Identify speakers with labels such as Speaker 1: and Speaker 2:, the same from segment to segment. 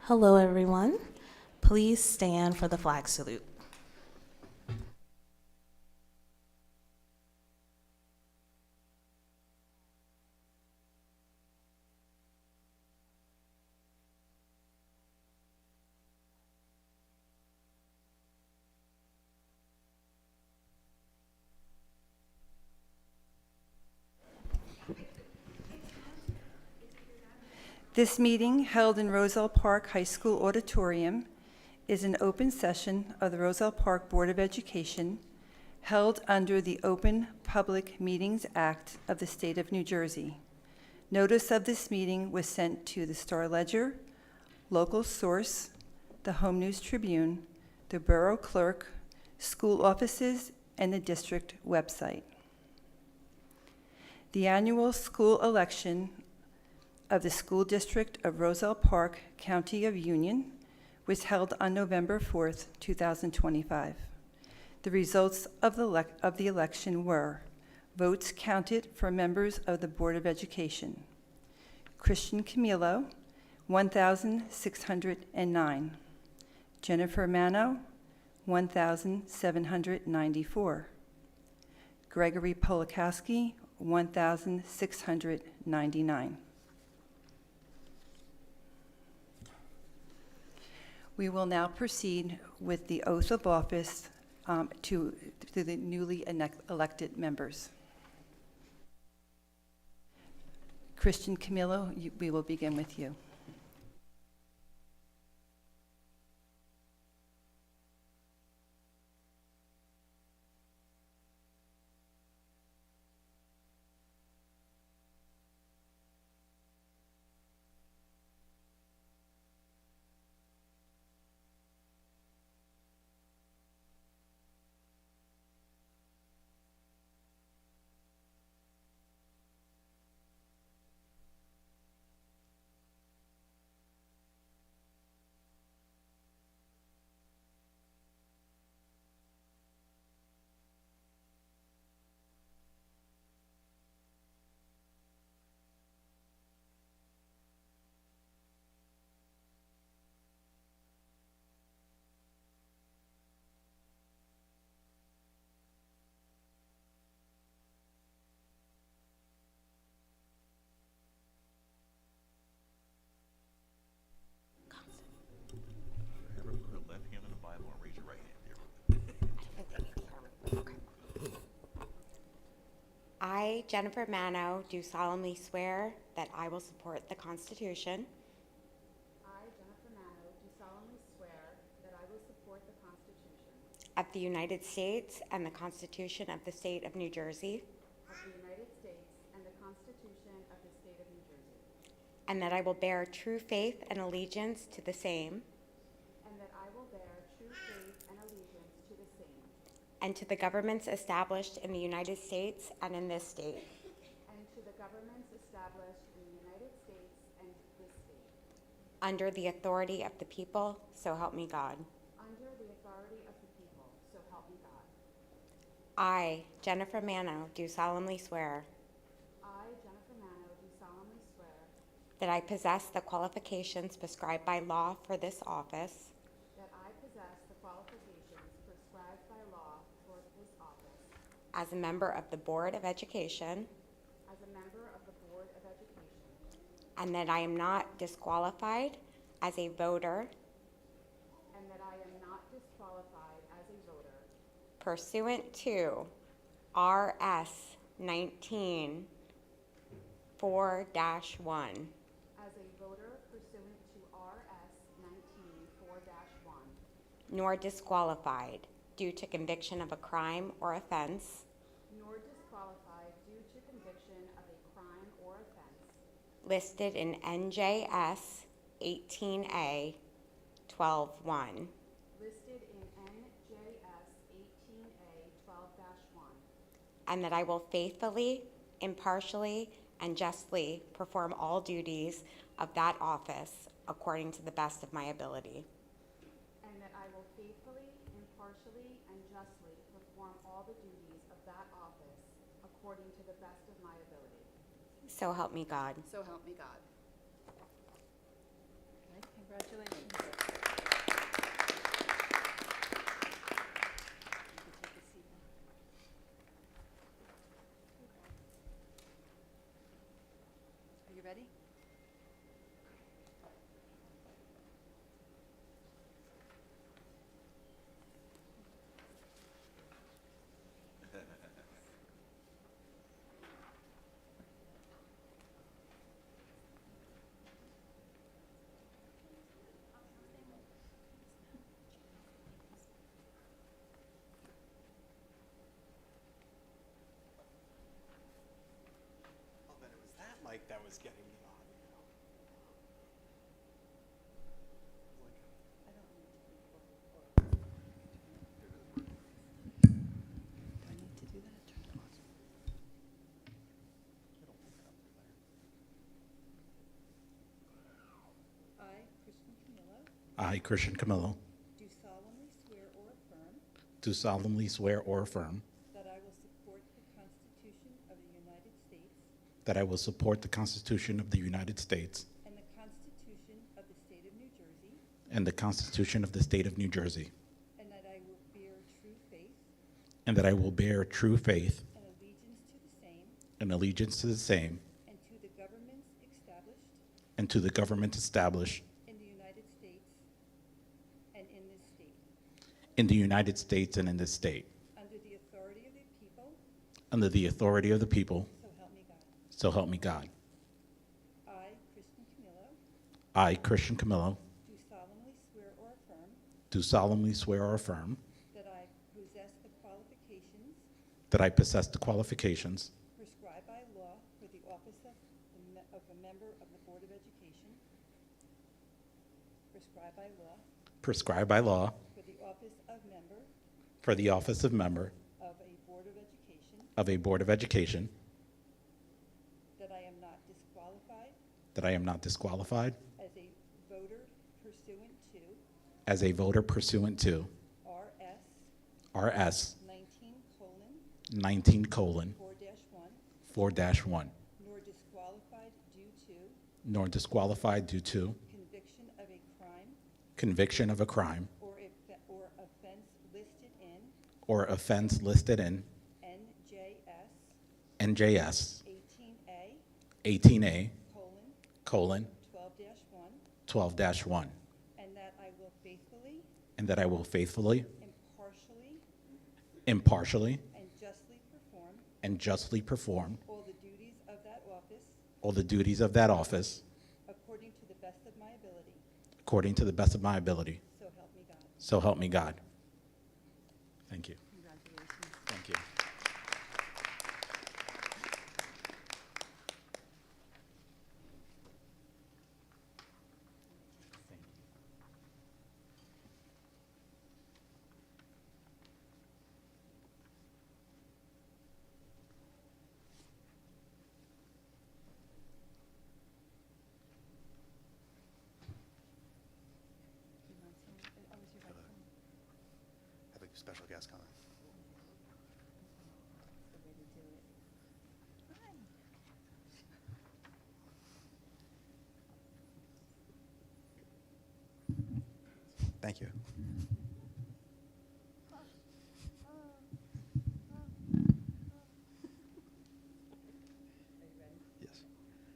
Speaker 1: Hello, everyone. Please stand for the flag salute.
Speaker 2: This meeting, held in Roselle Park High School Auditorium, is an open session of the Roselle Park Board of Education held under the Open Public Meetings Act of the State of New Jersey. Notice of this meeting was sent to the Star Ledger, Local Source, the Home News Tribune, the Borough Clerk, school offices, and the district website. The annual school election of the School District of Roselle Park, County of Union, was held on November 4th, 2025. The results of the election were: votes counted for members of the Board of Education. Christian Camillo, 1,609. Jennifer Mano, 1,794. Gregory Polakowski, 1,699. We will now proceed with the oath of office to the newly elected members. Christian Camillo, we will begin with you.
Speaker 3: Put her left hand on the Bible and raise your right hand.
Speaker 4: I, Jennifer Mano, do solemnly swear that I will support the Constitution
Speaker 5: I, Jennifer Mano, do solemnly swear that I will support the Constitution
Speaker 4: of the United States and the Constitution of the State of New Jersey,
Speaker 5: of the United States and the Constitution of the State of New Jersey,
Speaker 4: and that I will bear true faith and allegiance to the same
Speaker 5: and that I will bear true faith and allegiance to the same,
Speaker 4: and to the governments established in the United States and in this state,
Speaker 5: and to the governments established in the United States and this state,
Speaker 4: under the authority of the people, so help me God.
Speaker 5: under the authority of the people, so help me God.
Speaker 4: I, Jennifer Mano, do solemnly swear
Speaker 5: I, Jennifer Mano, do solemnly swear
Speaker 4: that I possess the qualifications prescribed by law for this office,
Speaker 5: that I possess the qualifications prescribed by law for this office
Speaker 4: as a member of the Board of Education,
Speaker 5: as a member of the Board of Education,
Speaker 4: and that I am not disqualified as a voter
Speaker 5: and that I am not disqualified as a voter
Speaker 4: pursuant to RS 19 4-1,
Speaker 5: as a voter pursuant to RS 19-4-1,
Speaker 4: nor disqualified due to conviction of a crime or offense
Speaker 5: nor disqualified due to conviction of a crime or offense
Speaker 4: listed in NJS 18A 12-1,
Speaker 5: listed in NJS 18A 12-1,
Speaker 4: and that I will faithfully, impartially, and justly perform all duties of that office according to the best of my ability.
Speaker 5: and that I will faithfully, impartially, and justly perform all the duties of that office according to the best of my ability.
Speaker 4: So help me God.
Speaker 5: So help me God.
Speaker 2: Okay, Congratulations. Are you ready?
Speaker 6: Oh, then it was that mic that was getting me on.
Speaker 2: Do I need to do that? I, Christian Camillo,
Speaker 6: I, Christian Camillo,
Speaker 2: do solemnly swear or affirm
Speaker 6: do solemnly swear or affirm
Speaker 2: that I will support the Constitution of the United States
Speaker 6: that I will support the Constitution of the United States
Speaker 2: and the Constitution of the State of New Jersey,
Speaker 6: and the Constitution of the State of New Jersey,
Speaker 2: and that I will bear true faith
Speaker 6: and that I will bear true faith
Speaker 2: and allegiance to the same
Speaker 6: and allegiance to the same
Speaker 2: and to the governments established
Speaker 6: and to the government established
Speaker 2: in the United States and in this state,
Speaker 6: in the United States and in this state,
Speaker 2: under the authority of the people,
Speaker 6: under the authority of the people,
Speaker 2: so help me God.
Speaker 6: so help me God.
Speaker 2: I, Christian Camillo,
Speaker 6: I, Christian Camillo,
Speaker 2: do solemnly swear or affirm
Speaker 6: do solemnly swear or affirm
Speaker 2: that I possess the qualifications
Speaker 6: that I possess the qualifications
Speaker 2: prescribed by law for the office of a member of the Board of Education, prescribed by law
Speaker 6: prescribed by law
Speaker 2: for the office of member
Speaker 6: for the office of member
Speaker 2: of a Board of Education,
Speaker 6: of a Board of Education,
Speaker 2: that I am not disqualified
Speaker 6: that I am not disqualified
Speaker 2: as a voter pursuant to
Speaker 6: as a voter pursuant to
Speaker 2: RS
Speaker 6: RS
Speaker 2: 19:4-1,
Speaker 6: 19:4-1,
Speaker 2: nor disqualified due to
Speaker 6: conviction of a crime
Speaker 2: conviction of a crime
Speaker 6: or
Speaker 2: offense listed in
Speaker 6: NJS
Speaker 2: NJS
Speaker 6: 18A:
Speaker 2: 12-1,
Speaker 6: 12-1,
Speaker 2: and that I will faithfully,
Speaker 6: and that I will faithfully,
Speaker 2: impartially,
Speaker 6: impartially,
Speaker 2: and justly perform
Speaker 6: and justly perform
Speaker 2: all the duties of that office
Speaker 6: all the duties of that office
Speaker 2: according to the best of my ability.
Speaker 6: according to the best of my ability.
Speaker 2: So help me God.
Speaker 6: So help me God. Thank you.
Speaker 2: Congratulations.
Speaker 6: Thank you.
Speaker 2: You want some? Oh, is your right phone?
Speaker 7: Have a special guest coming.
Speaker 2: That's the way to do it. Hi.
Speaker 7: Thank you.
Speaker 2: Are you ready?
Speaker 7: Yes.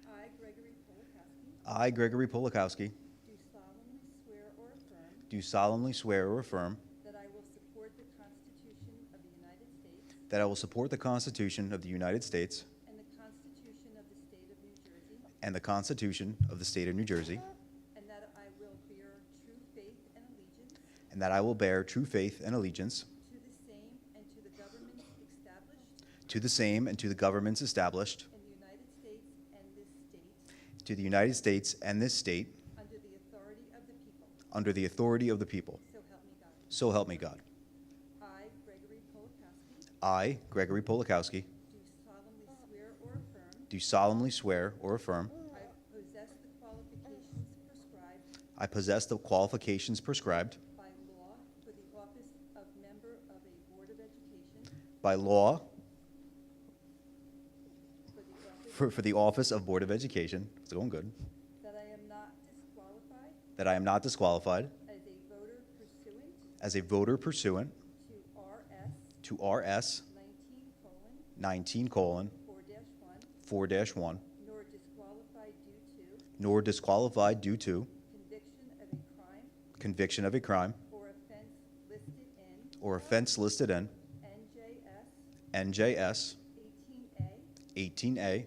Speaker 2: I, Gregory Polakowski,
Speaker 7: I, Gregory Polakowski,
Speaker 2: do solemnly swear or affirm
Speaker 7: do solemnly swear or affirm
Speaker 2: that I will support the Constitution of the United States
Speaker 7: that I will support the Constitution of the United States
Speaker 2: and the Constitution of the State of New Jersey,
Speaker 7: and the Constitution of the State of New Jersey,
Speaker 2: and that I will bear true faith and allegiance
Speaker 7: and that I will bear true faith and allegiance
Speaker 2: to the same and to the governments established
Speaker 7: to the same and to the governments established
Speaker 2: in the United States and this state
Speaker 7: to the United States and this state
Speaker 2: under the authority of the people.
Speaker 7: under the authority of the people.
Speaker 2: So help me God.
Speaker 7: So help me God.
Speaker 2: I, Gregory Polakowski,
Speaker 7: I, Gregory Polakowski,
Speaker 2: do solemnly swear or affirm
Speaker 7: do solemnly swear or affirm
Speaker 2: I possess the qualifications prescribed
Speaker 7: I possess the qualifications prescribed
Speaker 2: by law for the office of member of a Board of Education,
Speaker 7: by law
Speaker 2: for the office
Speaker 7: for the office of Board of Education. It's going good.
Speaker 2: that I am not disqualified
Speaker 7: that I am not disqualified
Speaker 2: as a voter pursuant
Speaker 7: as a voter pursuant
Speaker 2: to RS
Speaker 7: to RS 19:4-1,
Speaker 2: 19:4-1,
Speaker 7: nor disqualified due to
Speaker 2: conviction of a crime
Speaker 7: or offense listed in
Speaker 2: NJS
Speaker 7: NJS 18A: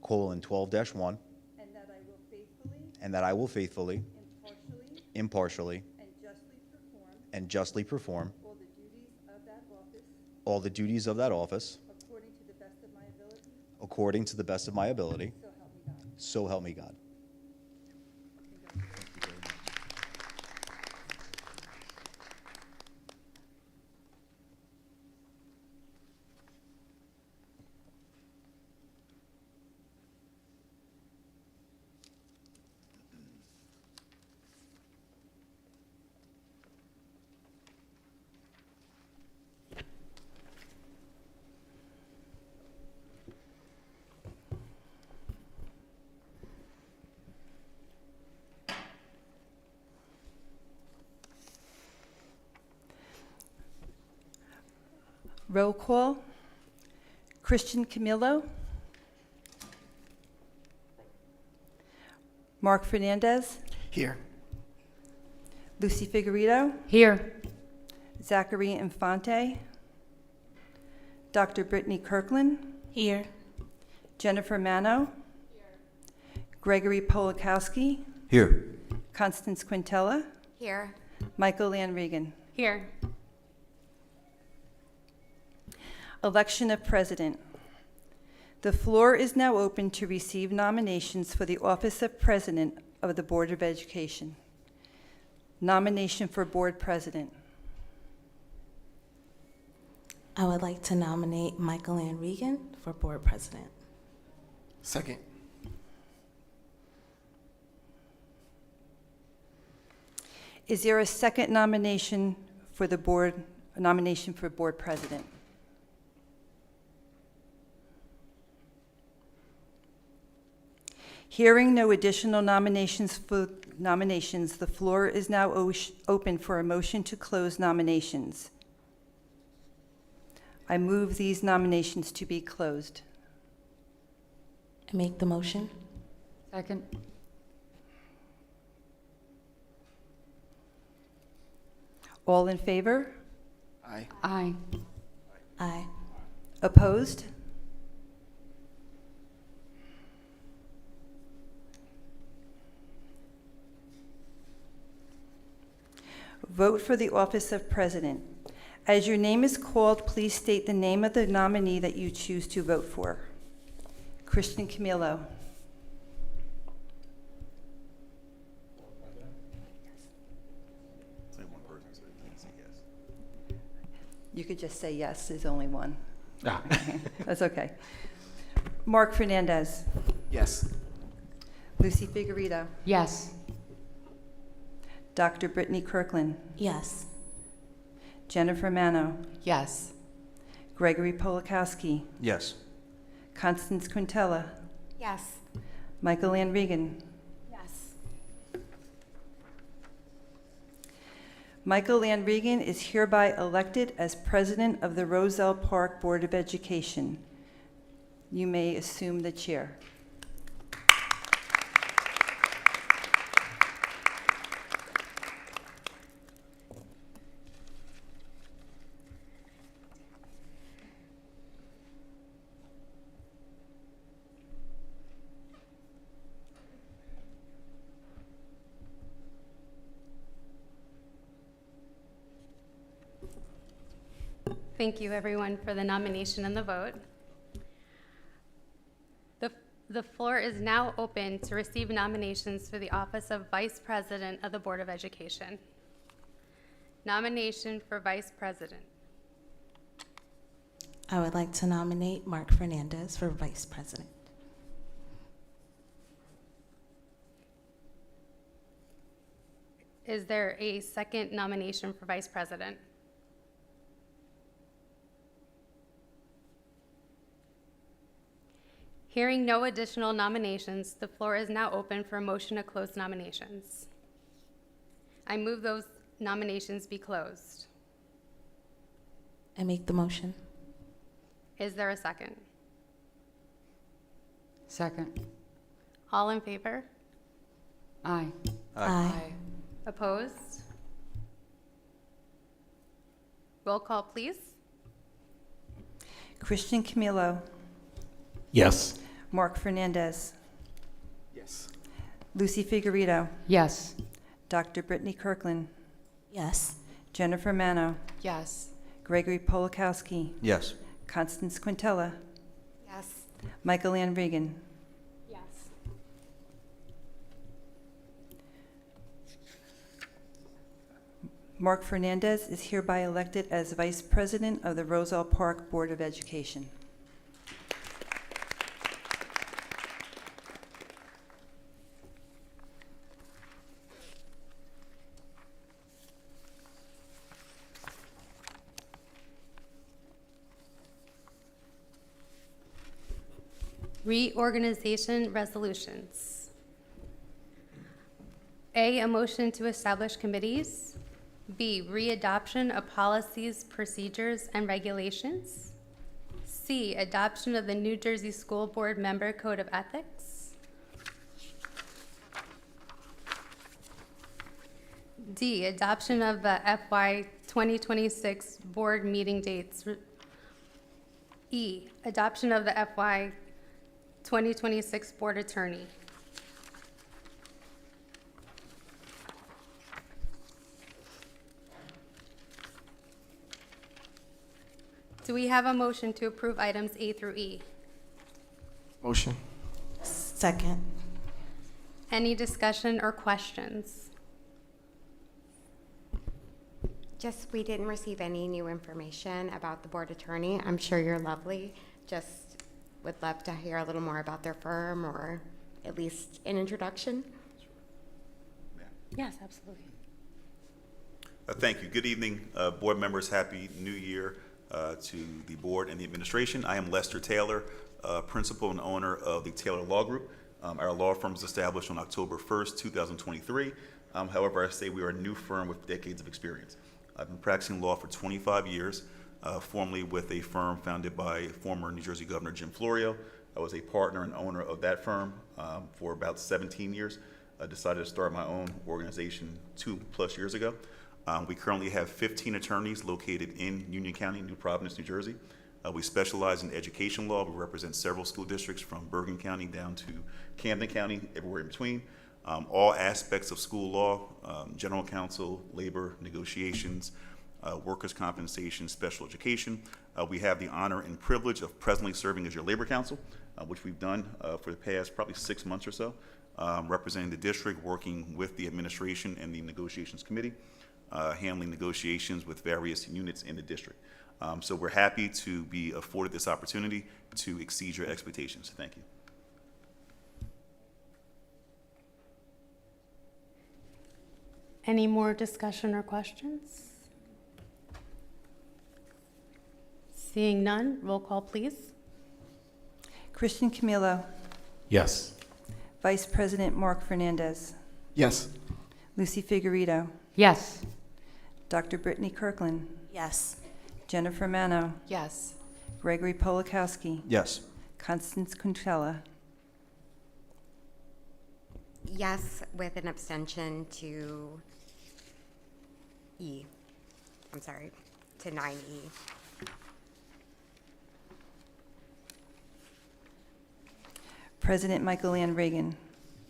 Speaker 2: 18A:12-1,
Speaker 7: and that I will faithfully, impartially, and justly perform all the duties of that office according to the best of my ability. So help me God.
Speaker 2: Roll call. Christian Camillo. Mark Fernandez.
Speaker 8: Here.
Speaker 2: Lucy Figueredo.
Speaker 9: Here.
Speaker 2: Zachary Infante. Dr. Brittany Kirkland.
Speaker 1: Here.
Speaker 2: Jennifer Mano. Gregory Polakowski.
Speaker 8: Here.
Speaker 2: Constance Quintella.
Speaker 4: Here.
Speaker 2: Michael Lanregan.
Speaker 9: Here.
Speaker 2: Election of President. The floor is now open to receive nominations for the office of President of the Board of Education. Nomination for Board President.
Speaker 1: I would like to nominate Michael Ann Regan for Board President.
Speaker 8: Second.
Speaker 2: Is there a second nomination for the board, nomination for Board President? Hearing no additional nominations, the floor is now open for a motion to close nominations. I move these nominations to be closed.
Speaker 1: I make the motion.
Speaker 9: Second.
Speaker 2: All in favor?
Speaker 8: Aye.
Speaker 9: Aye.
Speaker 1: Aye.
Speaker 2: Opposed? Vote for the office of President. As your name is called, please state the name of the nominee that you choose to vote for. Christian Camillo.
Speaker 3: Say one person, so you can say yes.
Speaker 2: You could just say yes, there's only one.
Speaker 6: Ah.
Speaker 2: That's okay. Mark Fernandez.
Speaker 8: Yes.
Speaker 2: Lucy Figueredo.
Speaker 9: Yes.
Speaker 2: Dr. Brittany Kirkland.
Speaker 1: Yes.
Speaker 2: Jennifer Mano.
Speaker 9: Yes.
Speaker 2: Gregory Polakowski.
Speaker 8: Yes.
Speaker 2: Constance Quintella.
Speaker 4: Yes.
Speaker 2: Michael Lanregan.
Speaker 4: Yes.
Speaker 2: Michael Lanregan is hereby elected as President of the Roselle Park Board of Education. You may assume the chair.
Speaker 10: Thank you, everyone, for the nomination and the vote. The floor is now open to receive nominations for the office of Vice President of the Board of Education. Nomination for Vice President.
Speaker 1: I would like to nominate Mark Fernandez for Vice President.
Speaker 10: Is there a second nomination for Vice President? Hearing no additional nominations, the floor is now open for a motion to close nominations. I move those nominations be closed.
Speaker 1: I make the motion.
Speaker 10: Is there a second?
Speaker 9: Second.
Speaker 10: All in favor?
Speaker 9: Aye.
Speaker 1: Aye.
Speaker 10: Opposed? Roll call, please.
Speaker 2: Christian Camillo,
Speaker 6: Yes.
Speaker 2: Mark Fernandez,
Speaker 8: Yes.
Speaker 2: Lucy Figueredo,
Speaker 9: Yes.
Speaker 2: Dr. Brittany Kirkland,
Speaker 1: Yes.
Speaker 2: Jennifer Mano,
Speaker 9: Yes.
Speaker 2: Gregory Polakowski,
Speaker 7: Yes.
Speaker 2: Constance Quintella,
Speaker 4: Yes.
Speaker 2: Michael Ann Regan.
Speaker 10: Yes.
Speaker 2: Mark Fernandez is hereby elected as Vice President of the Roselle Park Board of Education.
Speaker 10: Reorganization resolutions. A motion to establish committees. B, readoption of policies, procedures, and regulations. C, adoption of the New Jersey School Board Member Code of Ethics. D, adoption of the FY 2026 board meeting dates. E, adoption of the FY 2026 board attorney. Do we have a motion to approve items A through E?
Speaker 8: Motion.
Speaker 1: Second.
Speaker 10: Any discussion or questions?
Speaker 4: Just, we didn't receive any new information about the board attorney. I'm sure you're lovely. Just would love to hear a little more about their firm, or at least an introduction.
Speaker 10: Yes, absolutely.
Speaker 3: Thank you. Good evening, board members. Happy New Year to the board and the administration. I am Lester Taylor, principal and owner of the Taylor Law Group. Our law firm was established on October 1st, 2023. However, I say we are a new firm with decades of experience. I've been practicing law for 25 years, formerly with a firm founded by former New Jersey Governor Jim Florio. I was a partner and owner of that firm for about 17 years. I decided to start my own organization 2+ years ago. We currently have 15 attorneys located in Union County, New Providence, New Jersey. We specialize in education law. We represent several school districts from Bergen County down to Camden County, everywhere in between. All aspects of school law, general counsel, labor, negotiations, workers' compensation, special education. We have the honor and privilege of presently serving as your labor counsel, which we've done for the past probably 6 months or so, representing the district, working with the administration and the negotiations committee, handling negotiations with various units in the district. So we're happy to be afforded this opportunity to exceed your expectations. Thank you.
Speaker 10: Any more discussion or questions? Seeing none, roll call, please.
Speaker 2: Christian Camillo,
Speaker 6: Yes.
Speaker 2: Vice President Mark Fernandez,
Speaker 8: Yes.
Speaker 2: Lucy Figueredo,
Speaker 9: Yes.
Speaker 2: Dr. Brittany Kirkland,
Speaker 1: Yes.
Speaker 2: Jennifer Mano,
Speaker 9: Yes.
Speaker 2: Gregory Polakowski,
Speaker 7: Yes.
Speaker 2: Constance Quintella,
Speaker 4: Yes, with an abstention to E. I'm sorry, to 9E.
Speaker 2: President Michael Ann Regan.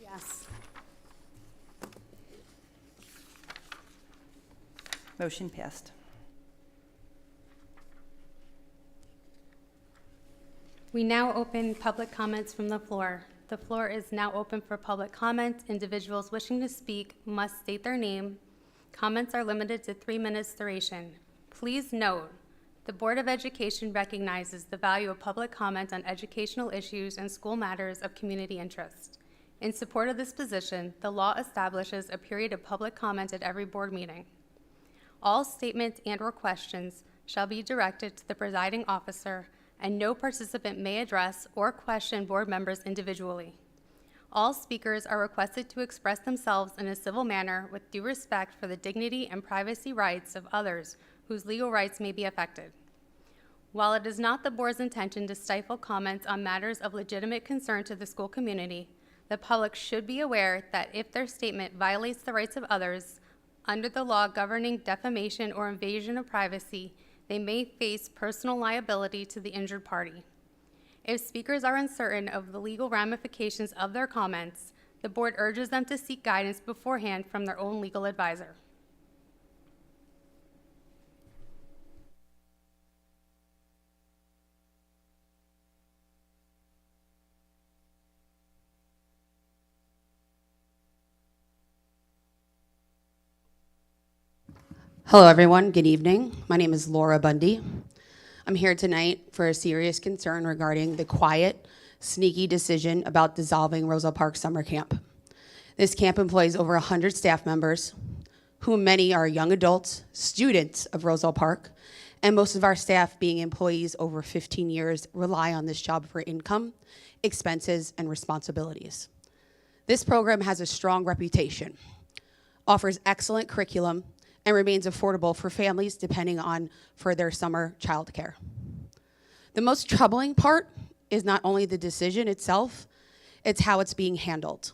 Speaker 10: Yes.
Speaker 2: Motion passed.
Speaker 10: We now open public comments from the floor. The floor is now open for public comment. Individuals wishing to speak must state their name. Comments are limited to 3 minutes duration. Please note, the Board of Education recognizes the value of public comment on educational issues and school matters of community interest. In support of this position, the law establishes a period of public comment at every board meeting. All statements and/or questions shall be directed to the presiding officer and no participant may address or question board members individually. All speakers are requested to express themselves in a civil manner with due respect for the dignity and privacy rights of others whose legal rights may be affected. While it is not the board's intention to stifle comments on matters of legitimate concern to the school community, the public should be aware that if their statement violates the rights of others under the law governing defamation or invasion of privacy, they may face personal liability to the injured party. If speakers are uncertain of the legal ramifications of their comments, the board urges them to seek guidance beforehand from their own legal advisor.
Speaker 11: Hello, everyone. Good evening. My name is Laura Bundy. I'm here tonight for a serious concern regarding the quiet, sneaky decision about dissolving Roselle Park Summer Camp. This camp employs over 100 staff members, whom many are young adults, students of Roselle Park, and most of our staff, being employees over 15 years, rely on this job for income, expenses, and responsibilities. This program has a strong reputation, offers excellent curriculum, and remains affordable for families depending on for their summer childcare. The most troubling part is not only the decision itself, it's how it's being handled.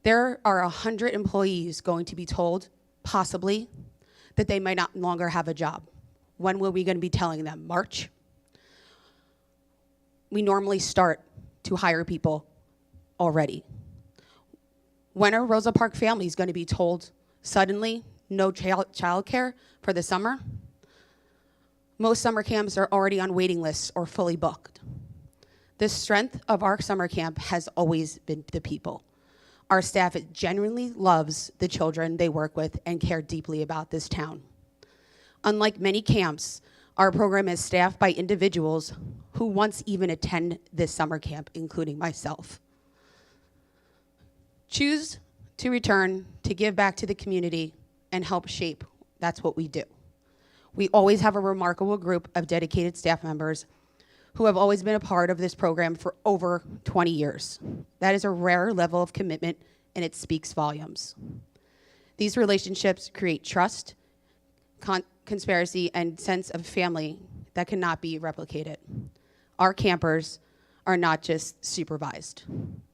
Speaker 11: There are 100 employees going to be told, possibly, that they might not longer have a job. When will we going to be telling them? March? We normally start to hire people already. When are Rosa Park families going to be told suddenly no child care for the summer? Most summer camps are already on waiting lists or fully booked. The strength of our summer camp has always been the people. Our staff genuinely loves the children they work with and care deeply about this town. Unlike many camps, our program is staffed by individuals who once even attend this summer camp, including myself. Choose to return to give back to the community and help shape. That's what we do. We always have a remarkable group of dedicated staff members who have always been a part of this program for over 20 years. That is a rare level of commitment, and it speaks volumes. These relationships create trust, conspiracy, and sense of family that cannot be replicated. Our campers are not just supervised.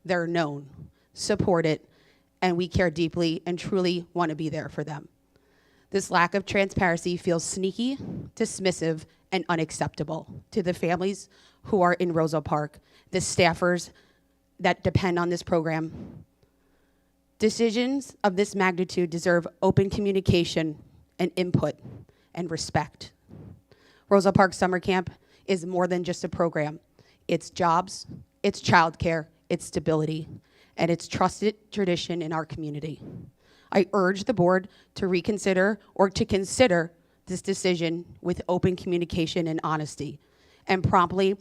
Speaker 11: They're known, supported, and we care deeply and truly want to be there for them. This lack of transparency feels sneaky, dismissive, and unacceptable to the families who are in Roselle Park, the staffers that depend on this program. Decisions of this magnitude deserve open communication and input and respect. Roselle Park Summer Camp is more than just a program. It's jobs, it's childcare, it's stability, and it's trusted tradition in our community. I urge the board to reconsider or to consider this decision with open communication and honesty, and promptly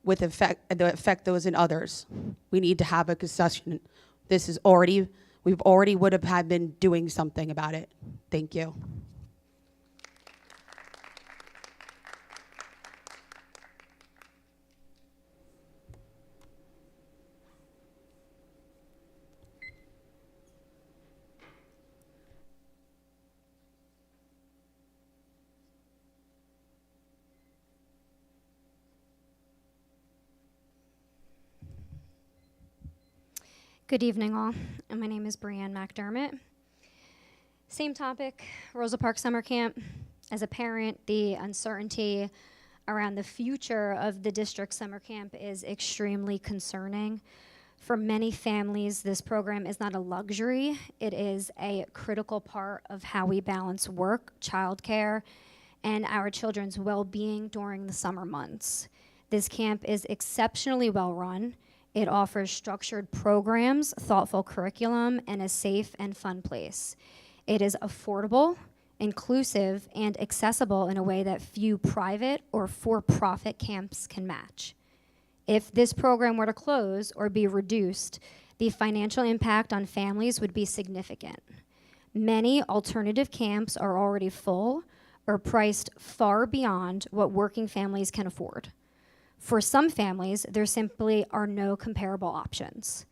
Speaker 11: with affect those in others. We need to have a discussion. We've already would have had been doing something about it. Thank you.
Speaker 12: Good evening, all. My name is Brianne McDermott. Same topic, Rosa Park Summer Camp. As a parent, the uncertainty around the future of the district summer camp is extremely concerning. For many families, this program is not a luxury. It is a critical part of how we balance work, childcare, and our children's well-being during the summer months. This camp is exceptionally well run. It offers structured programs, thoughtful curriculum, and a safe and fun place. It is affordable, inclusive, and accessible in a way that few private or for-profit camps can match. If this program were to close or be reduced, the financial impact on families would be significant. Many alternative camps are already full or priced far beyond what working families can afford. For some families, there simply are no comparable options.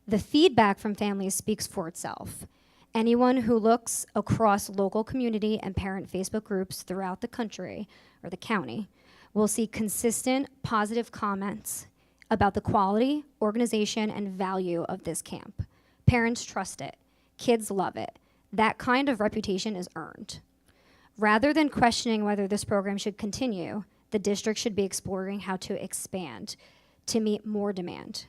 Speaker 12: The feedback from families speaks for itself. Anyone who looks across local community and parent Facebook groups throughout the country or the county will see consistent positive comments about the quality, organization, and value of this camp. Parents trust it. Kids love it. That kind of reputation is earned. Rather than questioning whether this program should continue, the district should be exploring how to expand to meet more demand.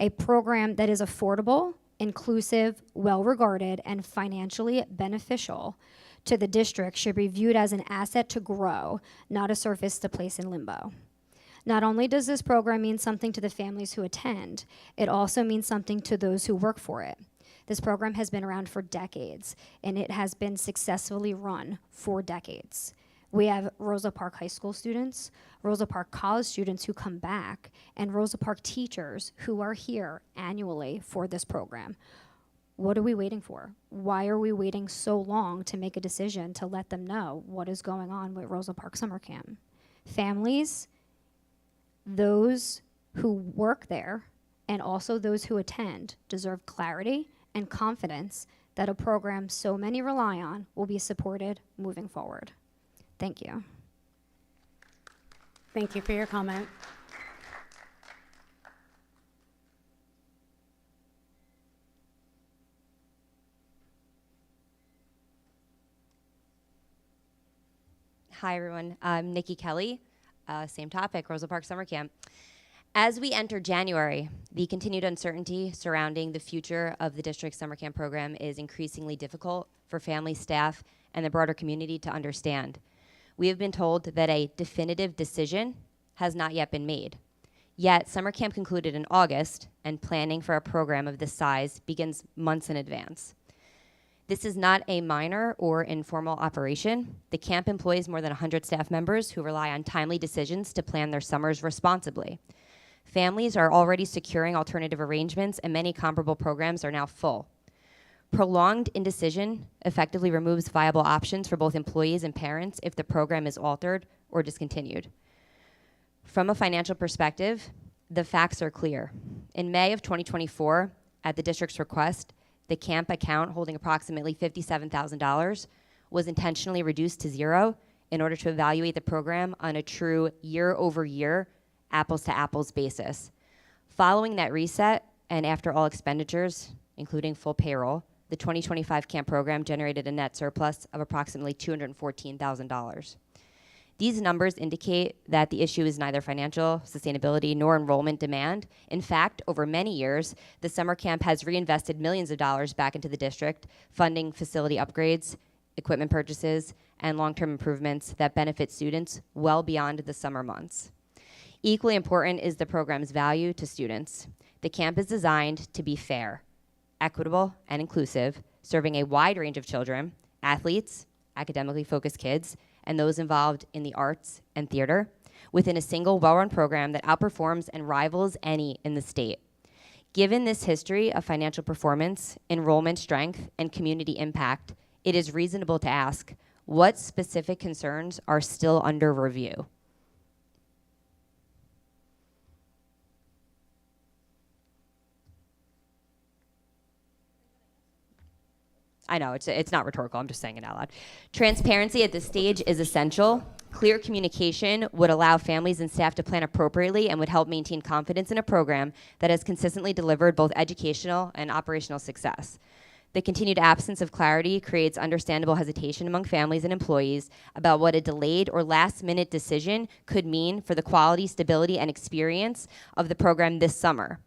Speaker 12: A program that is affordable, inclusive, well-regarded, and financially beneficial to the district should be viewed as an asset to grow, not a surface to place in limbo. Not only does this program mean something to the families who attend, it also means something to those who work for it. This program has been around for decades, and it has been successfully run for decades. We have Rosa Park High School students, Rosa Park College students who come back, and Rosa Park teachers who are here annually for this program. What are we waiting for? Why are we waiting so long to make a decision to let them know what is going on with Rosa Park Summer Camp? Families, those who work there, and also those who attend deserve clarity and confidence that a program so many rely on will be supported moving forward. Thank you.
Speaker 10: Thank you for your comment.
Speaker 13: Hi, everyone. I'm Nikki Kelly. Same topic, Rosa Park Summer Camp. As we enter January, the continued uncertainty surrounding the future of the district's summer camp program is increasingly difficult for family, staff, and the broader community to understand. We have been told that a definitive decision has not yet been made. Yet, summer camp concluded in August, and planning for a program of this size begins months in advance. This is not a minor or informal operation. The camp employs more than 100 staff members who rely on timely decisions to plan their summers responsibly. Families are already securing alternative arrangements, and many comparable programs are now full. Prolonged indecision effectively removes viable options for both employees and parents if the program is altered or discontinued. From a financial perspective, the facts are clear. In May of 2024, at the district's request, the camp account holding approximately $57,000 was intentionally reduced to zero in order to evaluate the program on a true year-over-year, apples-to-apples basis. Following that reset, and after all expenditures, including full payroll, the 2025 camp program generated a net surplus of approximately $214,000. These numbers indicate that the issue is neither financial sustainability nor enrollment demand. In fact, over many years, the summer camp has reinvested millions of dollars back into the district, funding facility upgrades, equipment purchases, and long-term improvements that benefit students well beyond the summer months. Equally important is the program's value to students. The camp is designed to be fair, equitable, and inclusive, serving a wide range of children, athletes, academically focused kids, and those involved in the arts and theater, within a single well-run program that outperforms and rivals any in the state. Given this history of financial performance, enrollment strength, and community impact, it is reasonable to ask, what specific concerns are still under review? I know, it's not rhetorical, I'm just saying it out loud. Transparency at this stage is essential. Clear communication would allow families and staff to plan appropriately and would help maintain confidence in a program that has consistently delivered both educational and operational success. The continued absence of clarity creates understandable hesitation among families and employees about what a delayed or last-minute decision could mean for the quality, stability, and experience of the program this summer.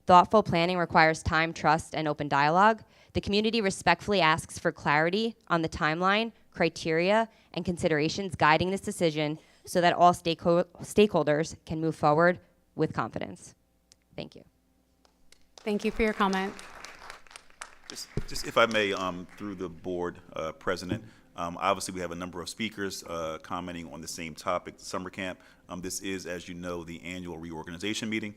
Speaker 13: Thoughtful planning requires time, trust, and open dialogue. The community respectfully asks for clarity on the timeline, criteria, and considerations guiding this decision so that all stakeholders can move forward with confidence. Thank you.
Speaker 10: Thank you for your comment.
Speaker 3: Just if I may, through the board president, obviously we have a number of speakers commenting on the same topic, the summer camp. This is, as you know, the annual reorganization meeting,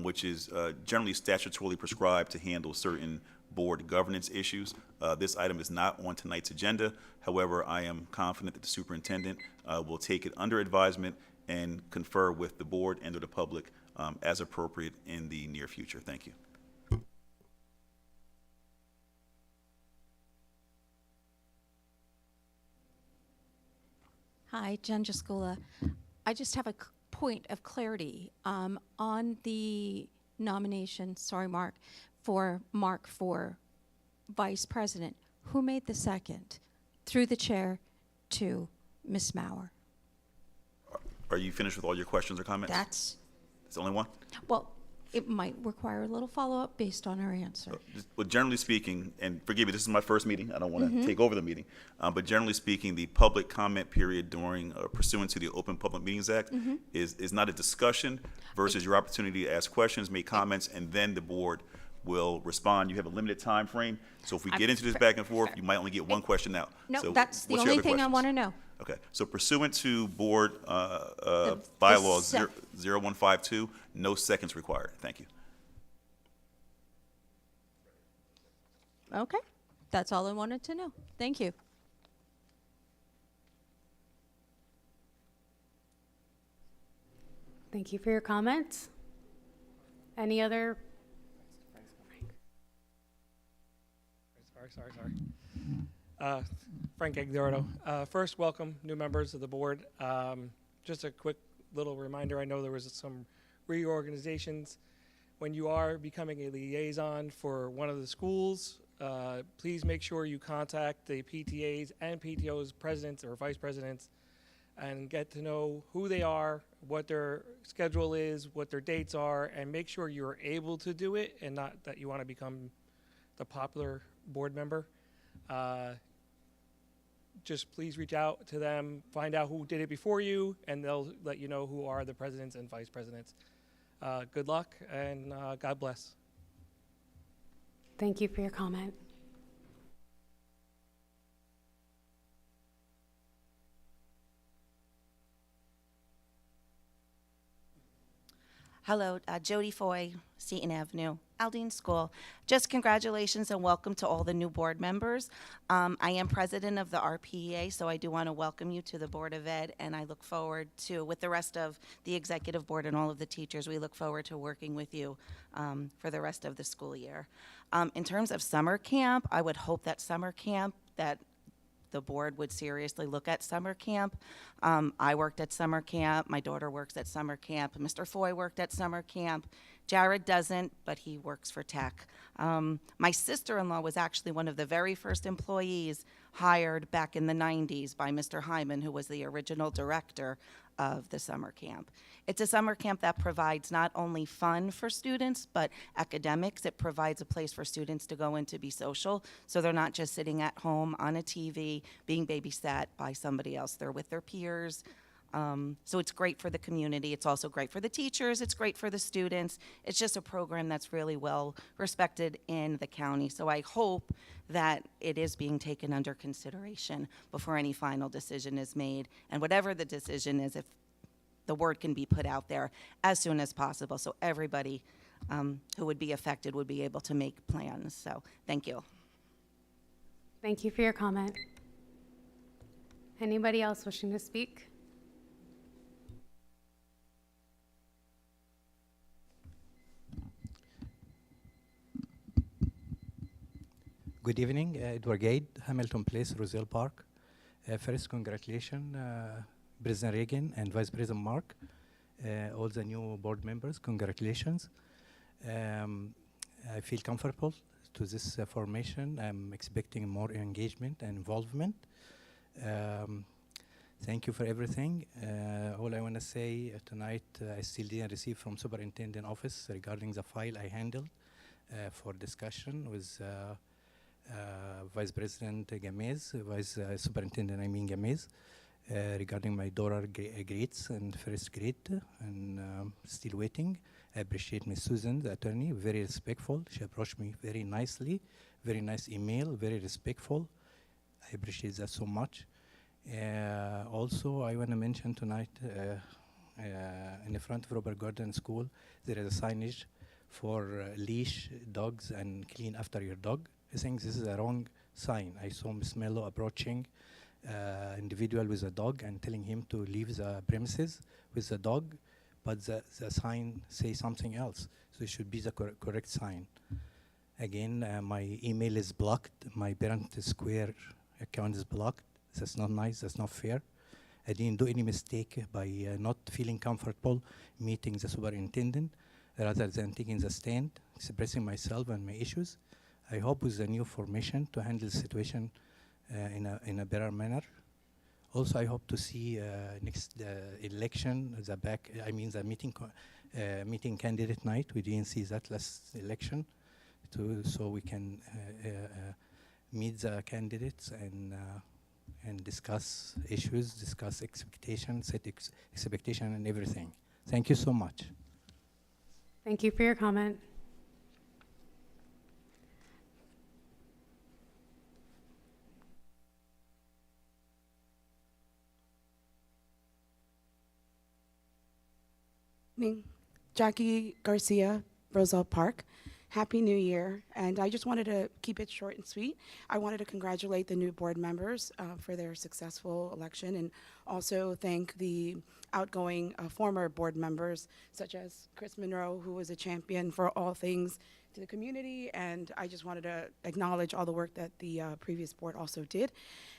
Speaker 3: which is generally statutorily prescribed to handle certain board governance issues. This item is not on tonight's agenda. However, I am confident that the superintendent will take it under advisement and confer with the board and or the public as appropriate in the near future. Thank you.
Speaker 14: Hi, Jen Jaskula. I just have a point of clarity on the nomination, sorry, Mark for vice president. Who made the second? Through the chair to Ms. Mauer.
Speaker 3: Are you finished with all your questions or comments?
Speaker 14: That's,
Speaker 3: It's the only one?
Speaker 14: well, it might require a little follow-up based on her answer.
Speaker 3: Well, generally speaking, and forgive me, this is my first meeting. I don't want to take over the meeting. But generally speaking, the public comment period during pursuant to the Open Public Meetings Act is not a discussion versus your opportunity to ask questions, make comments, and then the board will respond. You have a limited time frame. So if we get into this back and forth, you might only get one question out.
Speaker 14: No,
Speaker 3: So
Speaker 14: that's the
Speaker 3: what's your
Speaker 14: only
Speaker 3: other
Speaker 14: thing I
Speaker 3: questions?
Speaker 14: want to know.
Speaker 3: Okay, so pursuant to board bylaws 0152, no seconds required. Thank you.
Speaker 14: Okay, that's all I wanted to know. Thank you.
Speaker 10: Thank you for your comments. Any other?
Speaker 15: Sorry. Frank Aguilardo. First, welcome new members of the board. Just a quick little reminder, I know there was some reorganizations. When you are becoming a liaison for one of the schools, please make sure you contact the PTAs and PTOs presidents or vice presidents and get to know who they are, what their schedule is, what their dates are, and make sure you're able to do it and not that you want to become the popular board member. Just please reach out to them, find out who did it before you, and they'll let you know who are the presidents and vice presidents. Good luck, and God bless.
Speaker 10: Thank you for your comment.
Speaker 16: Hello, Jody Foy, Seton Avenue, Aldine School. Just congratulations and welcome to all the new board members. I am president of the RPEA, so I do want to welcome you to the Board of Ed, and I look forward to, with the rest of the executive board and all of the teachers, we look forward to working with you for the rest of the school year. In terms of summer camp, I would hope that summer camp, that the board would seriously look at summer camp. I worked at summer camp. My daughter works at summer camp. Mr. Foy worked at summer camp. Jared doesn't, but he works for tech. My sister-in-law was actually one of the very first employees hired back in the 90s by Mr. Hyman, who was the original director of the summer camp. It's a summer camp that provides not only fun for students, but academics. It provides a place for students to go in to be social, so they're not just sitting at home on a TV being babysat by somebody else. They're with their peers. So it's great for the community. It's also great for the teachers. It's great for the students. It's just a program that's really well respected in the county. So I hope that it is being taken under consideration before any final decision is made. And whatever the decision is, if the word can be put out there as soon as possible, so everybody who would be affected would be able to make plans. So thank you.
Speaker 10: Thank you for your comment. Anybody else wishing to speak?
Speaker 17: Good evening, Edward Gade, Hamilton Place, Roselle Park. First, congratulations, President Reagan and Vice President Mark, all the new board members, congratulations. I feel comfortable to this formation. I'm expecting more engagement and involvement. Thank you for everything. All I want to say tonight, I still didn't receive from Superintendent Office regarding the file I handled for discussion with Vice President Gamez, Vice Superintendent Gamez, regarding my daughter grades in first grade, and still waiting. I appreciate Ms. Susan, the attorney, very respectful. She approached me very nicely, very nice email, very respectful. I appreciate that so much. Also, I want to mention tonight, in the front of Robert Gordon School, there is a signage for leash dogs and clean after your dog. I think this is a wrong sign. I saw Ms. Mello approaching individual with a dog and telling him to leave the premises with the dog, but the sign says something else. So it should be the correct sign. Again, my email is blocked. My Parent Square account is blocked. That's not nice. That's not fair. I didn't do any mistake by not feeling comfortable meeting the superintendent rather than taking the stand, expressing myself and my issues. I hope with the new formation to handle the situation in a better manner. Also, I hope to see next election, the meeting candidate night. We didn't see that last election, so we can meet the candidates and discuss issues, discuss expectations, set expectation and everything. Thank you so much.
Speaker 10: Thank you for your comment.
Speaker 18: Evening. Jackie Garcia, Roselle Park. Happy New Year. And I just wanted to keep it short and sweet. I wanted to congratulate the new board members for their successful election, and also thank the outgoing former board members, such as Chris Monroe, who was a champion for all things to the community. And I just wanted to acknowledge all the work that the previous board also did.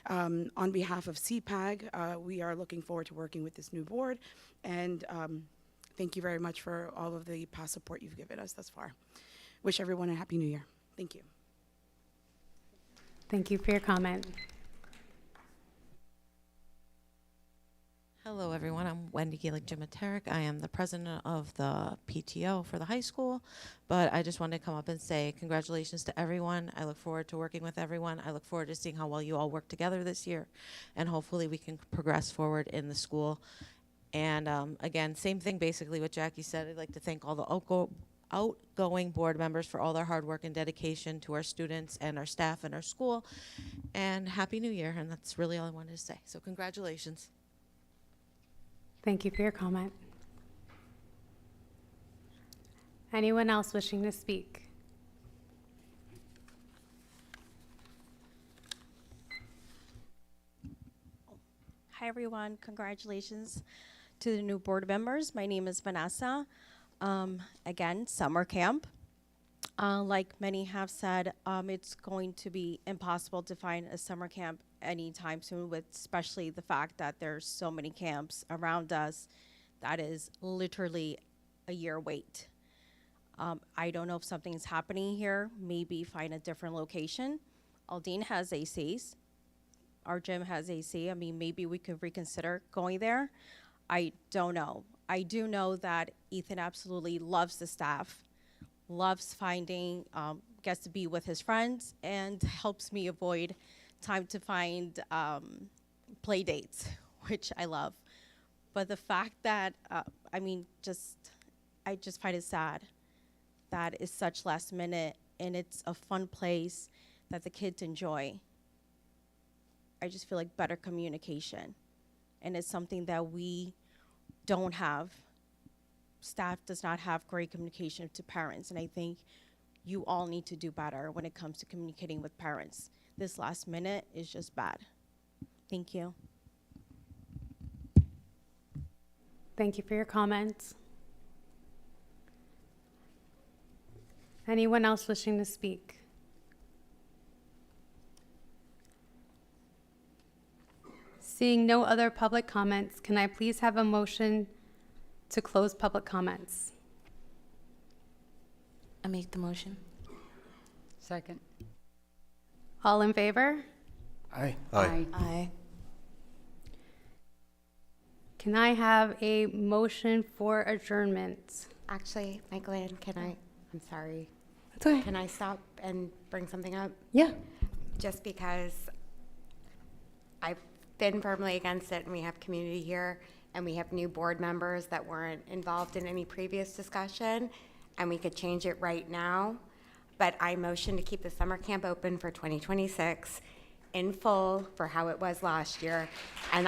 Speaker 18: On behalf of CPAG, we are looking forward to working with this new board. And thank you very much for all of the past support you've given us thus far. Wish everyone a Happy New Year. Thank you.
Speaker 10: Thank you for your comment.
Speaker 19: Hello, everyone. I'm Wendy Galick-Jimateric. I am the president of the PTO for the high school, but I just wanted to come up and say congratulations to everyone. I look forward to working with everyone. I look forward to seeing how well you all work together this year, and hopefully we can progress forward in the school. And again, same thing basically what Jackie said. I'd like to thank all the outgoing board members for all their hard work and dedication to our students and our staff and our school. And Happy New Year, and that's really all I wanted to say. So congratulations.
Speaker 10: Thank you for your comment. Anyone else wishing to speak?
Speaker 20: Hi, everyone. Congratulations to the new board members. My name is Vanessa. Again, summer camp. Like many have said, it's going to be impossible to find a summer camp anytime soon, with especially the fact that there's so many camps around us. That is literally a year wait. I don't know if something's happening here. Maybe find a different location. Aldine has ACs. Our gym has AC. I mean, maybe we could reconsider going there. I don't know. I do know that Ethan absolutely loves the staff, loves finding, gets to be with his friends, and helps me avoid time to find play dates, which I love. But the fact that, I just find it sad that it's such last minute and it's a fun place that the kids enjoy. I just feel like better communication. And it's something that we don't have. Staff does not have great communication to parents, and I think you all need to do better when it comes to communicating with parents. This last minute is just bad. Thank you.
Speaker 10: Thank you for your comments. Anyone else wishing to speak? Seeing no other public comments, can I please have a motion to close public comments?
Speaker 1: I make the motion.
Speaker 9: Second.
Speaker 10: All in favor?
Speaker 8: Aye.
Speaker 9: Aye.
Speaker 1: Aye.
Speaker 10: Can I have a motion for adjournment?
Speaker 4: Actually, Michael Ann, I'm sorry.
Speaker 10: That's okay.
Speaker 4: Can I stop and bring something up?
Speaker 10: Yeah.
Speaker 4: Just because I've been firmly against it, and we have community here, and we have new board members that weren't involved in any previous discussion, and we could change it right now. But I motion to keep the summer camp open for 2026 in full for how it was last year. And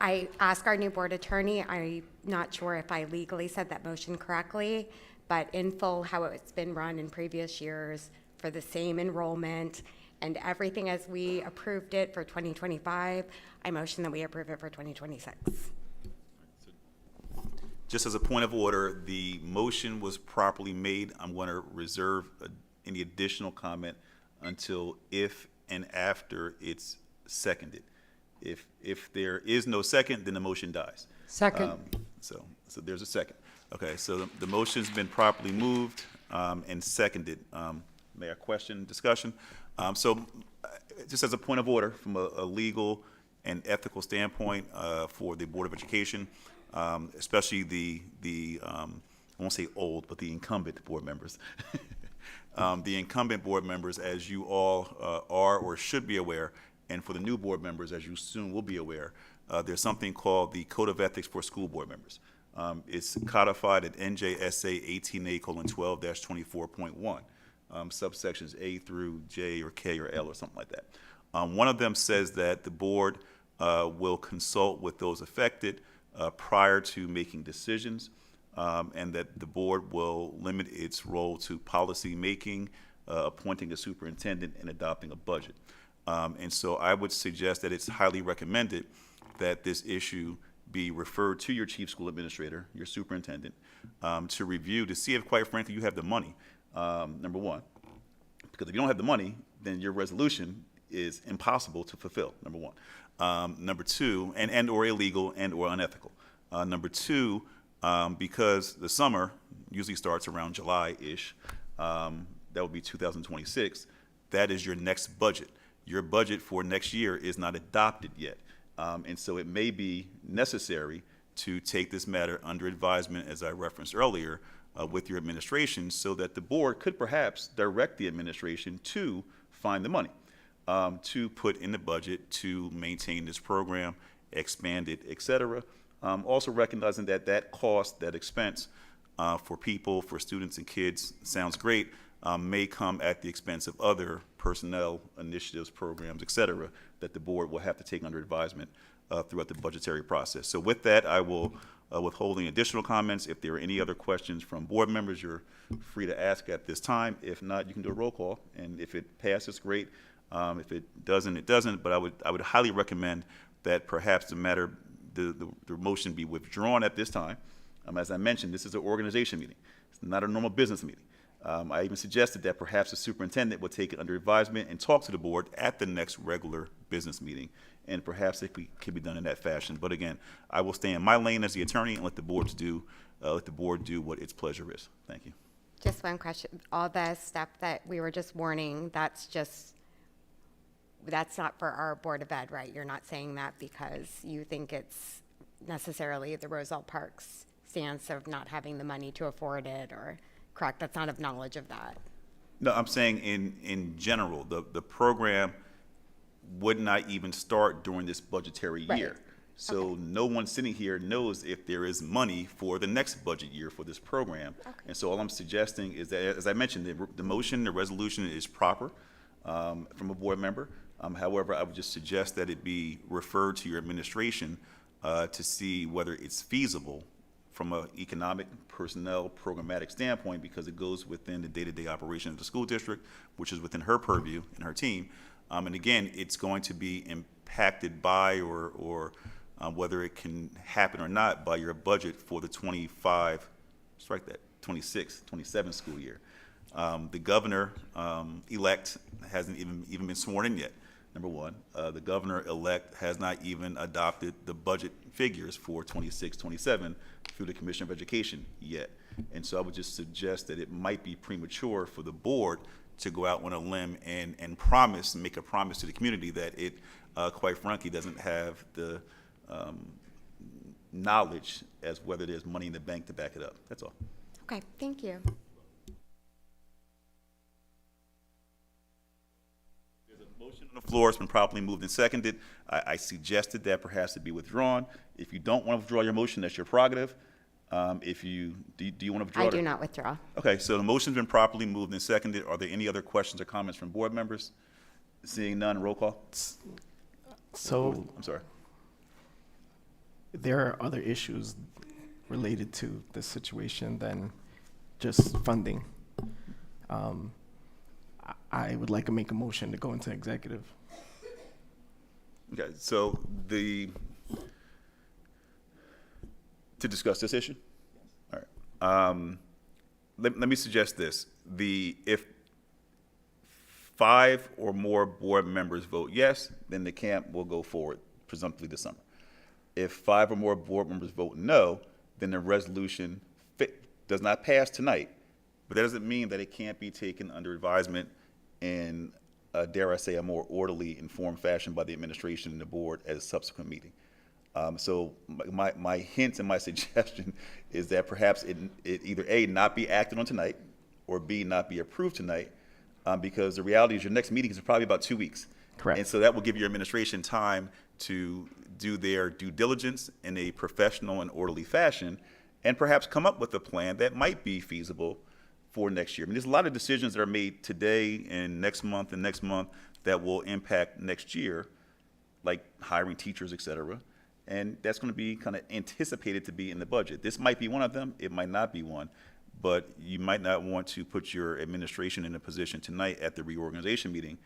Speaker 4: I ask our new board attorney, I'm not sure if I legally said that motion correctly, but in full how it's been run in previous years for the same enrollment and everything as we approved it for 2025, I motion that we approve it for 2026.
Speaker 3: Just as a point of order, the motion was properly made. I'm going to reserve any additional comment until if and after it's seconded. If there is no second, then the motion dies.
Speaker 9: Second.
Speaker 3: So there's a second. Okay, so the motion's been properly moved and seconded. May I question discussion? Just as a point of order, from a legal and ethical standpoint for the Board of Education, especially the I won't say old, but the incumbent board members. The incumbent board members, as you all are or should be aware, and for the new board members, as you soon will be aware, there's something called the Code of Ethics for School Board Members. It's codified at NJSA 18A:12-24.1, subsections A through J or K or L or something like that. One of them says that the board will consult with those affected prior to making decisions, and that the board will limit its role to policy making, appointing a superintendent, and adopting a budget. And so I would suggest that it's highly recommended that this issue be referred to your chief school administrator, your superintendent, to review to see if, quite frankly, you have the money, number one. Because if you don't have the money, then your resolution is impossible to fulfill, number one. Number two, and or illegal and or unethical. Number two, because the summer usually starts around July-ish, that would be 2026, that is your next budget. Your budget for next year is not adopted yet. And so it may be necessary to take this matter under advisement, as I referenced earlier, with your administration, so that the board could perhaps direct the administration to find the money to put in the budget to maintain this program, expand it, et cetera. Also recognizing that that cost, that expense for people, for students and kids sounds great, may come at the expense of other personnel initiatives, programs, et cetera, that the board will have to take under advisement throughout the budgetary process. So with that, I will withhold any additional comments. If there are any other questions from board members, you're free to ask at this time. If not, you can do a roll call, and if it passes, great. If it doesn't, it doesn't. But I would highly recommend that perhaps the matter, the motion be withdrawn at this time. As I mentioned, this is an organization meeting. It's not a normal business meeting. I even suggested that perhaps the superintendent would take it under advisement and talk to the board at the next regular business meeting, and perhaps it can be done in that fashion. But again, I will stay in my lane as the attorney and let the board do what its pleasure is. Thank you.
Speaker 4: Just one question. All the stuff that we were just warning, that's not for our Board of Ed, right? You're not saying that because you think it's necessarily the Roselle Park's stance of not having the money to afford it, or correct? That's not of knowledge of that.
Speaker 3: No, I'm saying in general, the program would not even start during this budgetary year. So no one sitting here knows if there is money for the next budget year for this program. And so all I'm suggesting is that, as I mentioned, the motion, the resolution is proper from a board member. However, I would just suggest that it be referred to your administration to see whether it's feasible from an economic, personnel, programmatic standpoint, because it goes within the day-to-day operation of the school district, which is within her purview and her team. And again, it's going to be impacted by or whether it can happen or not by your budget for the 26-27 school year. The governor elect hasn't even been sworn in yet. Number one, the governor-elect has not even adopted the budget figures for 26-27 through the Commissioner of Education yet. And so I would just suggest that it might be premature for the board to go out on a limb and make a promise to the community that it, quite frankly, doesn't have the knowledge as whether there's money in the bank to back it up. That's all.
Speaker 4: Okay, thank you.
Speaker 3: Motion on the floor has been properly moved and seconded. I suggested that perhaps it be withdrawn. If you don't want to withdraw your motion, that's your prerogative. Do you want to withdraw?
Speaker 4: I do not withdraw.
Speaker 3: Okay, so the motion's been properly moved and seconded. Are there any other questions or comments from board members? Seeing none, roll call.
Speaker 8: So
Speaker 3: I'm sorry.
Speaker 8: there are other issues related to this situation than just funding. I would like to make a motion to go into executive.
Speaker 3: Okay, so to discuss this issue? All right. Let me suggest this. If 5 or more board members vote yes, then the camp will go forward presumptively this summer. If 5 or more board members vote no, then the resolution does not pass tonight, but that doesn't mean that it can't be taken under advisement in, dare I say, a more orderly, informed fashion by the administration and the board at a subsequent meeting. So my hint and my suggestion is that perhaps it either A, not be acted on tonight, or B, not be approved tonight, because the reality is your next meeting is probably about 2 weeks.
Speaker 8: Correct.
Speaker 3: And so that will give your administration time to do their due diligence in a professional and orderly fashion, and perhaps come up with a plan that might be feasible for next year. I mean, there's a lot of decisions that are made today and next month that will impact next year, like hiring teachers, et cetera. And that's going to be kind of anticipated to be in the budget. This might be one of them. It might not be one. But you might not want to put your administration in a position tonight at the reorganization meeting.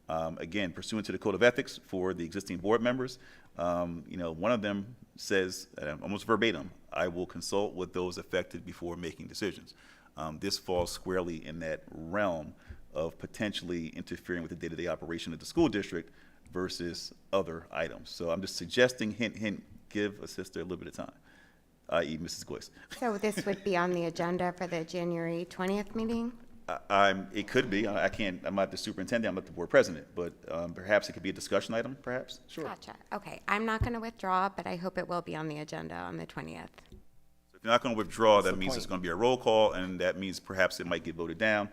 Speaker 3: Again, pursuant to the code of ethics for the existing board members, one of them says, almost verbatim, I will consult with those affected before making decisions. This falls squarely in that realm of potentially interfering with the day-to-day operation of the school district versus other items. So I'm just suggesting, hint, hint, give a sister a little bit of time, i.e. Mrs. Goyce.
Speaker 4: So this would be on the agenda for the January 20th meeting?
Speaker 3: It could be. I'm not the superintendent, I'm not the board president, but perhaps it could be a discussion item, perhaps? Sure.
Speaker 4: Gotcha. Okay. I'm not going to withdraw, but I hope it will be on the agenda on the 20th.
Speaker 3: If you're not going to withdraw, that means it's going to be a roll call, and that means perhaps it might get voted down.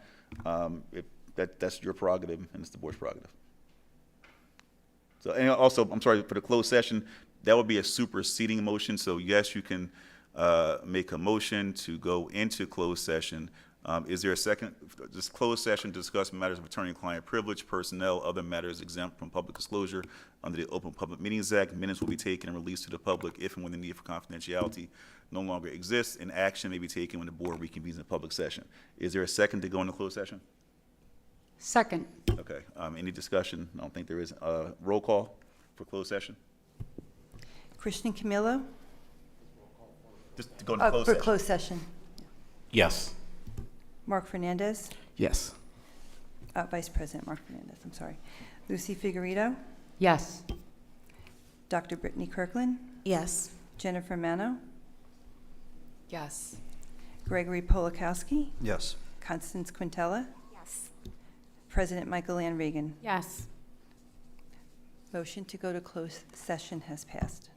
Speaker 3: That's your prerogative, and it's the board's prerogative. So, and also, I'm sorry, for the closed session, that would be a superseding motion. So yes, you can make a motion to go into closed session. Is there a second? This closed session to discuss matters of attorney-client privilege, personnel, other matters exempt from public disclosure under the Open Public Meetings Act. Minutes will be taken and released to the public if and when the need for confidentiality no longer exists, and action may be taken when the board reconvenes in public session. Is there a second to go into closed session?
Speaker 9: Second.
Speaker 3: Okay. Any discussion? I don't think there is. Roll call for closed session.
Speaker 2: Christian Camillo?
Speaker 3: Just to go into closed session.
Speaker 2: Closed session.
Speaker 8: Yes.
Speaker 2: Mark Fernandez?
Speaker 8: Yes.
Speaker 2: Vice President Mark Fernandez, I'm sorry. Lucy Figueredo?
Speaker 9: Yes.
Speaker 2: Dr. Brittany Kirkland?
Speaker 1: Yes.
Speaker 2: Jennifer Mano?
Speaker 9: Yes.
Speaker 2: Gregory Polakowski?
Speaker 7: Yes.
Speaker 2: Constance Quintella?
Speaker 4: Yes.
Speaker 2: President Michael Ann Regan?
Speaker 9: Yes.
Speaker 2: Motion to go to closed session has passed.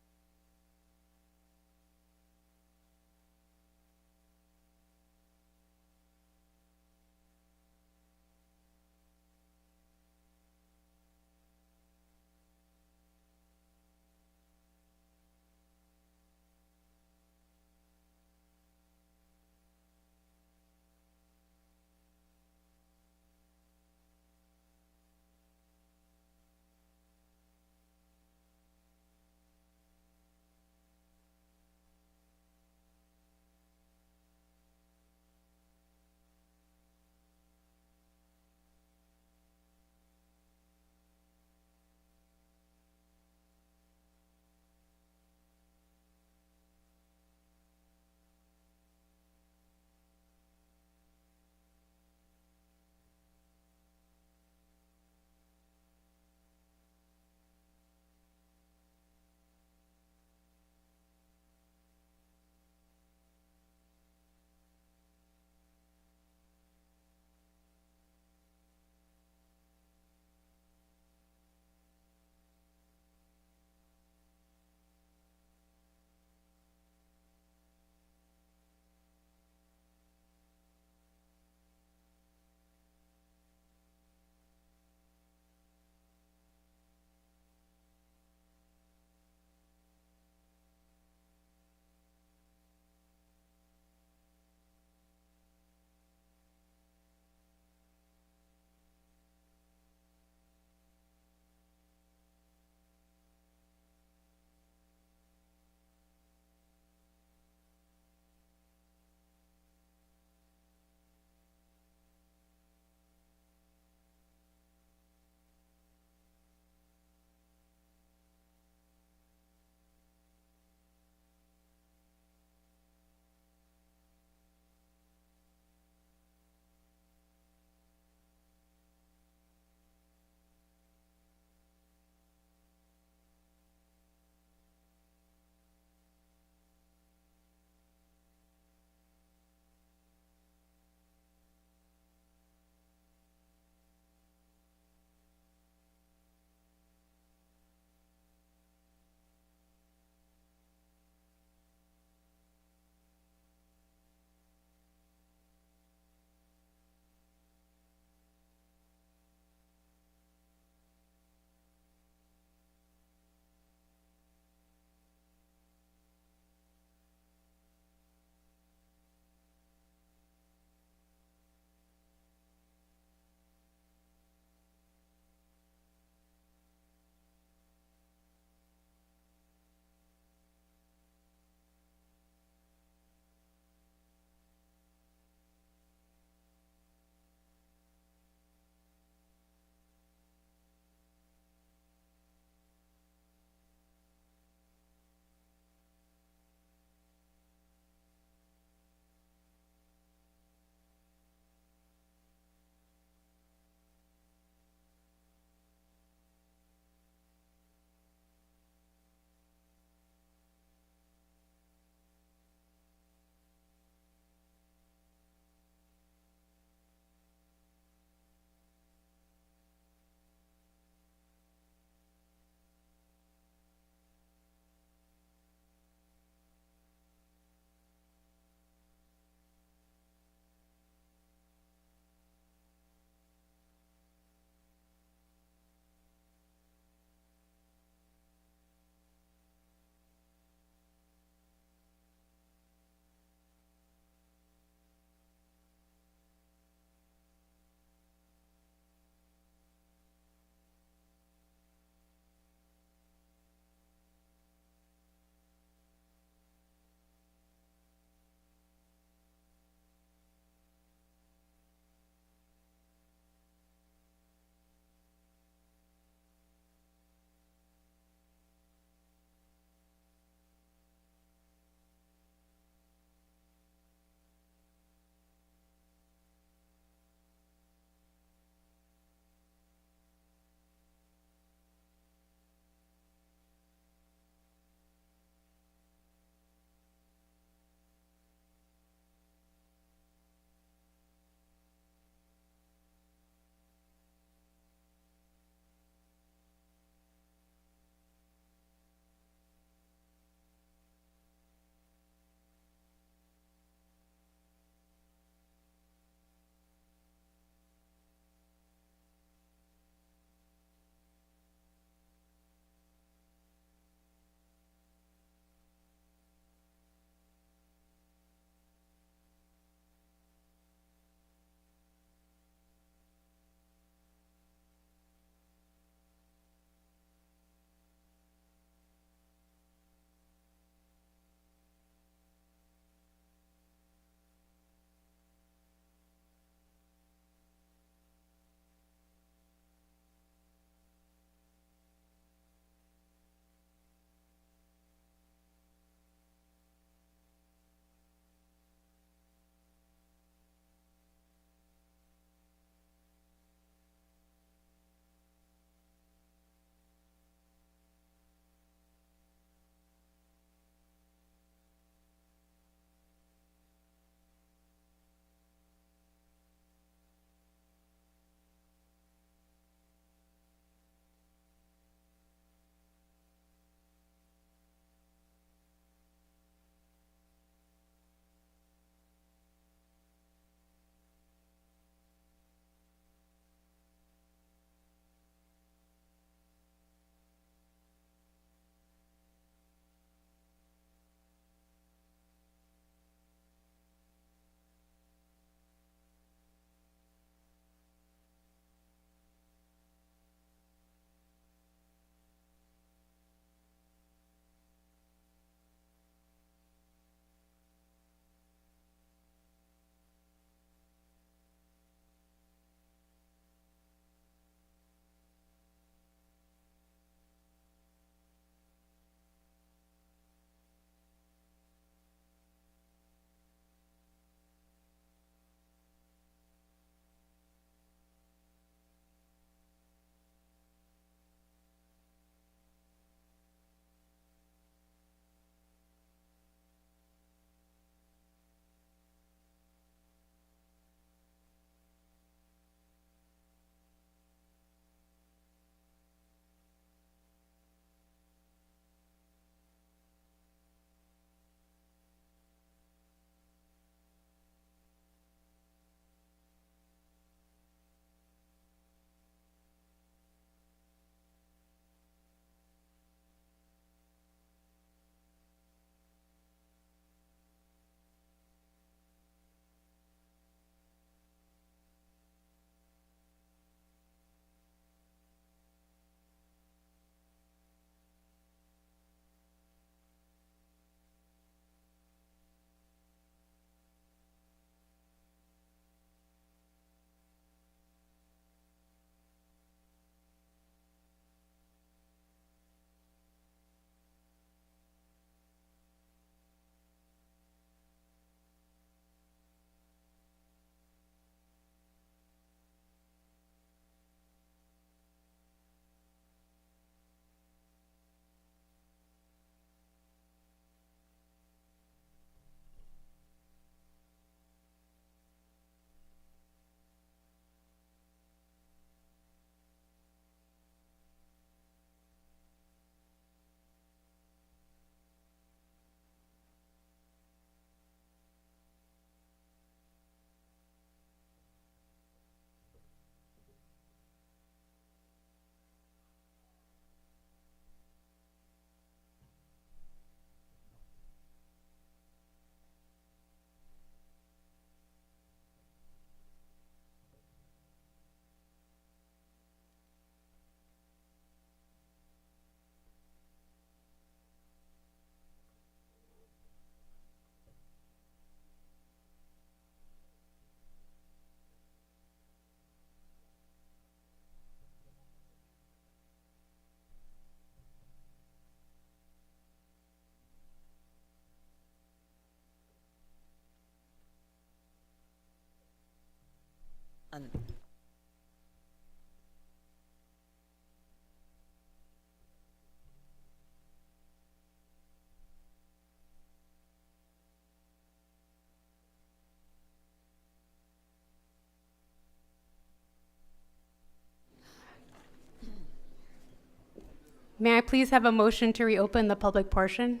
Speaker 10: May I please have a motion to reopen the public portion?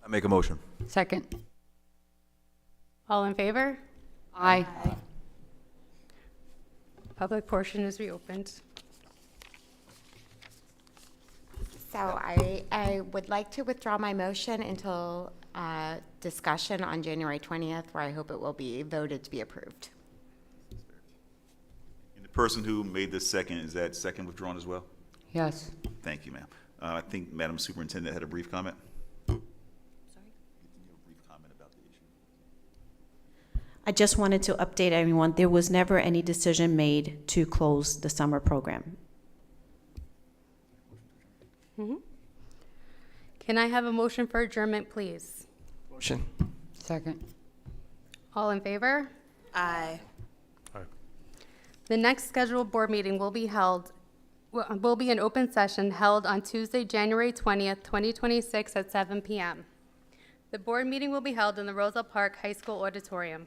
Speaker 21: I make a motion.
Speaker 9: Second.
Speaker 10: All in favor?
Speaker 9: Aye.
Speaker 10: Public portion is reopened.
Speaker 4: So I would like to withdraw my motion until discussion on January 20th, where I hope it will be voted to be approved.
Speaker 3: And the person who made this second, is that second withdrawn as well?
Speaker 9: Yes.
Speaker 3: Thank you, ma'am. I think Madam Superintendent had a brief comment.
Speaker 22: I just wanted to update everyone, there was never any decision made to close the summer program.
Speaker 10: Can I have a motion for adjournment, please?
Speaker 8: Motion.
Speaker 9: Second.
Speaker 10: All in favor?
Speaker 9: Aye.
Speaker 10: The next scheduled board meeting will be an open session held on Tuesday, January 20th, 2026 at 7 p.m. The board meeting will be held in the Roselle Park High School Auditorium.